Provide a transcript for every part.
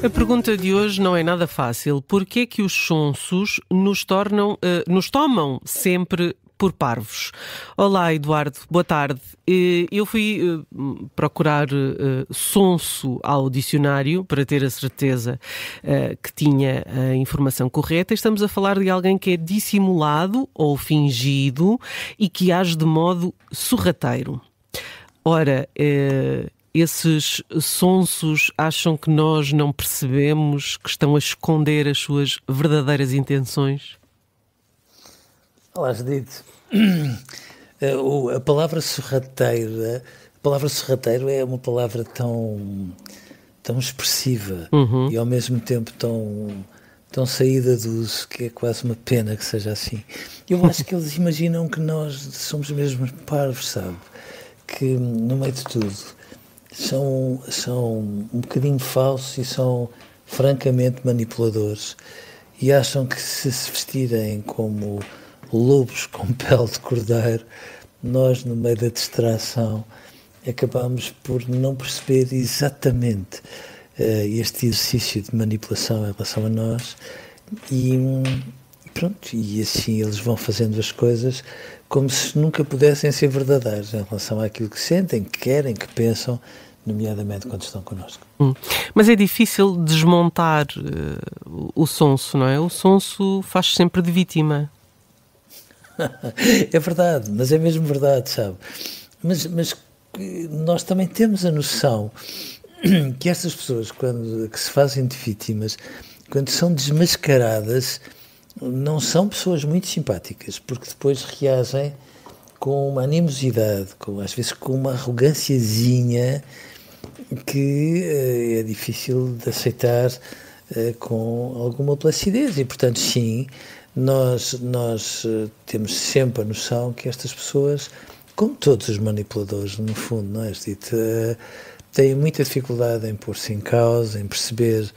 A pergunta de hoje não é nada fácil. Porquê é que os sonsos nos tomam sempre por parvos? Olá, Eduardo, boa tarde. Eu fui procurar sonso ao dicionário para ter a certeza que tinha a informação correta. Estamos a falar de alguém que é dissimulado ou fingido e que age de modo sorrateiro. Ora, esses sonsos acham que nós não percebemos que estão a esconder as suas verdadeiras intenções? Olá, Judite. A palavra sorrateiro é uma palavra tão expressiva e ao mesmo tempo tão saída do uso, que é quase uma pena que seja assim. Eu acho que eles imaginam que nós somos mesmo parvos, sabe? Que no meio de tudo são um bocadinho falsos e são francamente manipuladores e acham que se vestirem como lobos com pele de cordeiro, nós no meio da distração acabamos por não perceber exatamente este exercício de manipulação em relação a nós e pronto, e assim eles vão fazendo as coisas como se nunca pudessem ser verdadeiros em relação àquilo que sentem, que querem, que pensam, nomeadamente quando estão connosco. Mas é difícil desmontar o sonso, não é? O sonso faz sempre de vítima. É verdade, mas é mesmo verdade, sabe? Mas nós também temos a noção que estas pessoas, que se fazem de vítimas, quando são desmascaradas, não são pessoas muito simpáticas, porque depois reagem com uma animosidade, às vezes com uma arrogânciazinha que é difícil de aceitar com alguma placidez e, portanto, sim, nós temos sempre a noção que estas pessoas, como todos os manipuladores, no fundo, não é, dito, têm muita dificuldade em pôr-se em causa, em perceber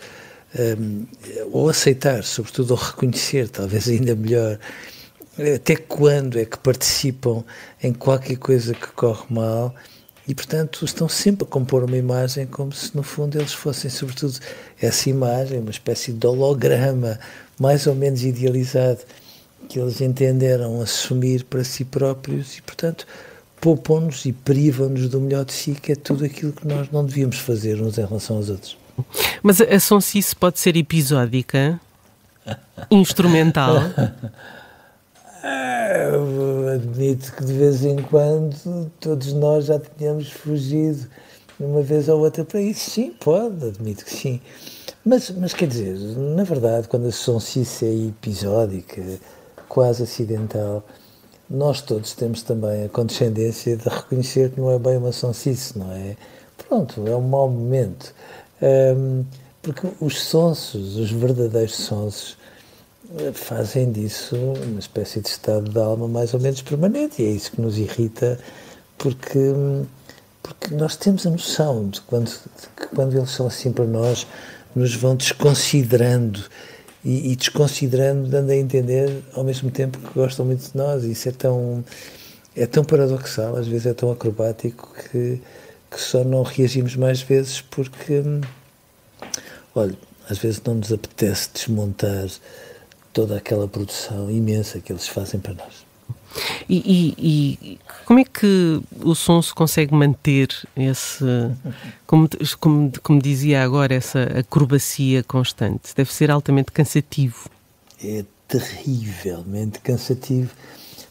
ou aceitar, sobretudo, ou reconhecer, talvez ainda melhor, até quando é que participam em qualquer coisa que corre mal e, portanto, estão sempre a compor uma imagem como se, no fundo, eles fossem, sobretudo, essa imagem, uma espécie de holograma mais ou menos idealizado que eles entenderam assumir para si próprios e, portanto, poupam-nos e privam-nos do melhor de si, que é tudo aquilo que nós não devíamos fazer uns em relação aos outros. Mas a sonsice pode ser episódica, instrumental. Eu admito que de vez em quando todos nós já tínhamos fugido uma vez ou outra para isso. Sim, pode, admito que sim. Mas quer dizer, na verdade, quando a sonsice é episódica, quase acidental, nós todos temos também a condescendência de reconhecer que não é bem uma sonsice, não é? Pronto, é um mau momento. Porque os sonsos, os verdadeiros sonsos, fazem disso uma espécie de estado de alma mais ou menos permanente, e é isso que nos irrita, porque nós temos a noção de que quando eles são assim para nós, nos vão desconsiderando e desconsiderando, dando a entender ao mesmo tempo que gostam muito de nós. Isso é tão paradoxal, às vezes é tão acrobático que só não reagimos mais vezes porque, olha, às vezes não nos apetece desmontar toda aquela produção imensa que eles fazem para nós. E como é que o sonso consegue manter esse, como dizia agora, essa acrobacia constante? Deve ser altamente cansativo. É terrivelmente cansativo.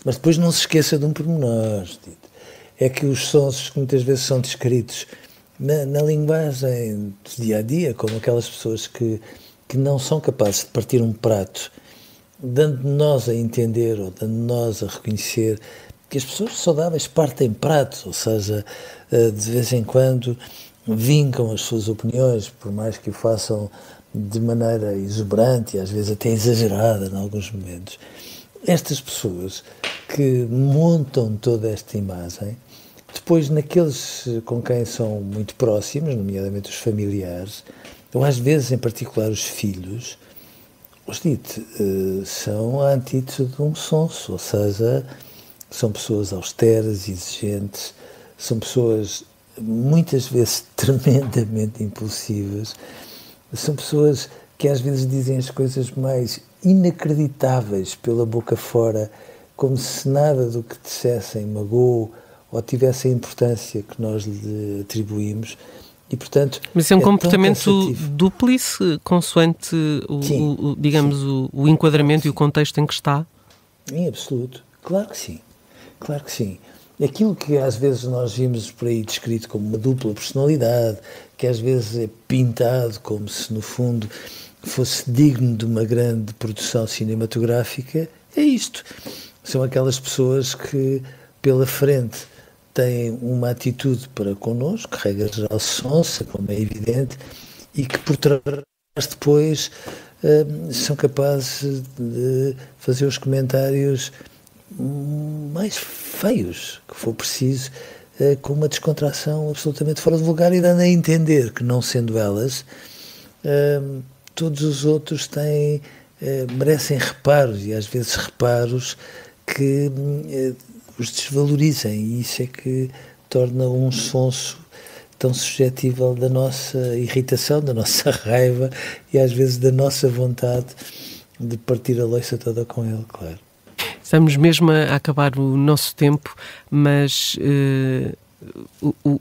Mas depois não se esqueça de um pormenor, é que os sonsos que muitas vezes são descritos na linguagem do dia-a-dia, como aquelas pessoas que não são capazes de partir um prato, dando-nos a entender ou dando-nos a reconhecer que as pessoas saudáveis partem pratos, ou seja, de vez em quando vincam as suas opiniões, por mais que o façam de maneira exuberante e às vezes até exagerada em alguns momentos. Estas pessoas que montam toda esta imagem, depois naqueles com quem são muito próximos, nomeadamente os familiares, ou às vezes em particular os filhos, são a antítese de um sonso, ou seja, são pessoas austeras, exigentes, são pessoas muitas vezes tremendamente impulsivas São pessoas que às vezes dizem as coisas mais inacreditáveis pela boca fora, como se nada do que dissessem magoou ou tivesse a importância que nós lhe atribuímos. E, portanto, mas é um comportamento dúplice, consoante digamos, o enquadramento e o contexto em que está? Em absoluto. Claro que sim. Claro que sim. Aquilo que às vezes nós vimos por aí descrito como uma dupla personalidade, que às vezes é pintado como se no fundo fosse digno de uma grande produção cinematográfica, é isto. São aquelas pessoas que pela frente têm uma atitude para connosco, regra geral sonsa, como é evidente, e que por trás depois são capazes de fazer os comentários mais feios que for preciso, com uma descontração absolutamente fora de lugar e dando a entender que, não sendo elas, todos os outros merecem reparos, e às vezes reparos que os desvalorizem, e isso é que torna um sonso tão suscetível da nossa irritação, da nossa raiva e às vezes da nossa vontade de partir a louça toda com ele, claro. Estamos mesmo a acabar o nosso tempo, mas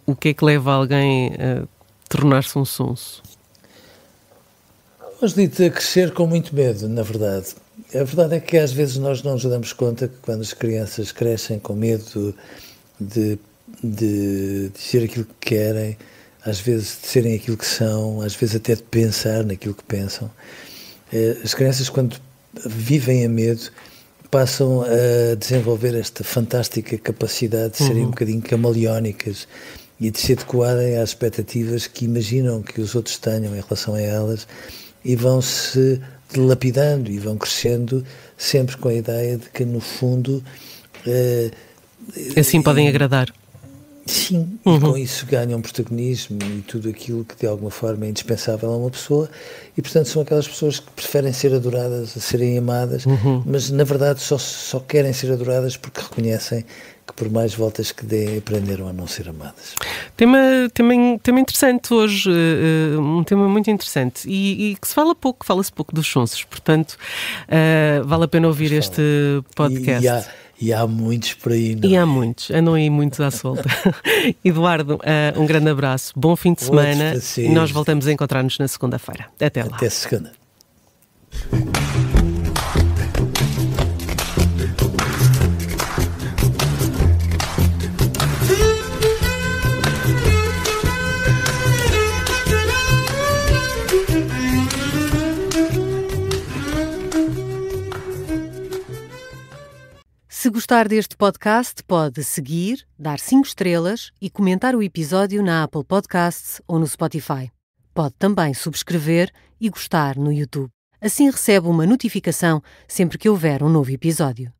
o que é que leva alguém a tornar-se um sonso? Nós dito a crescer com muito medo, na verdade. A verdade é que às vezes nós não nos damos conta que quando as crianças crescem com medo de dizer aquilo que querem, às vezes de serem aquilo que são, às vezes até de pensar naquilo que pensam, as crianças, quando vivem a medo, passam a desenvolver esta fantástica capacidade de serem um bocadinho camaleónicas e de se adequarem às expectativas que imaginam que os outros tenham em relação a elas, e vão-se dilapidando e vão crescendo sempre com a ideia de que, no fundo... assim podem agradar. Sim, e com isso ganham protagonismo e tudo aquilo que de alguma forma é indispensável a uma pessoa, e portanto são aquelas pessoas que preferem ser adoradas a serem amadas, mas na verdade só querem ser adoradas porque reconhecem que por mais voltas que dêem aprenderam a não ser amadas. Tema interessante hoje, um tema muito interessante e que fala-se pouco dos sonsos, portanto vale a pena ouvir este podcast. E há muitos por aí, não é? E há muitos, andam aí muitos à solta. Eduardo, um grande abraço, bom fim de semana e nós voltamos a encontrar-nos na segunda-feira. Até lá. Até segunda. Se gostar deste podcast, pode seguir, dar 5 estrelas e comentar o episódio na Apple Podcasts ou no Spotify. Pode também subscrever e gostar no YouTube. Assim recebe uma notificação sempre que houver um novo episódio.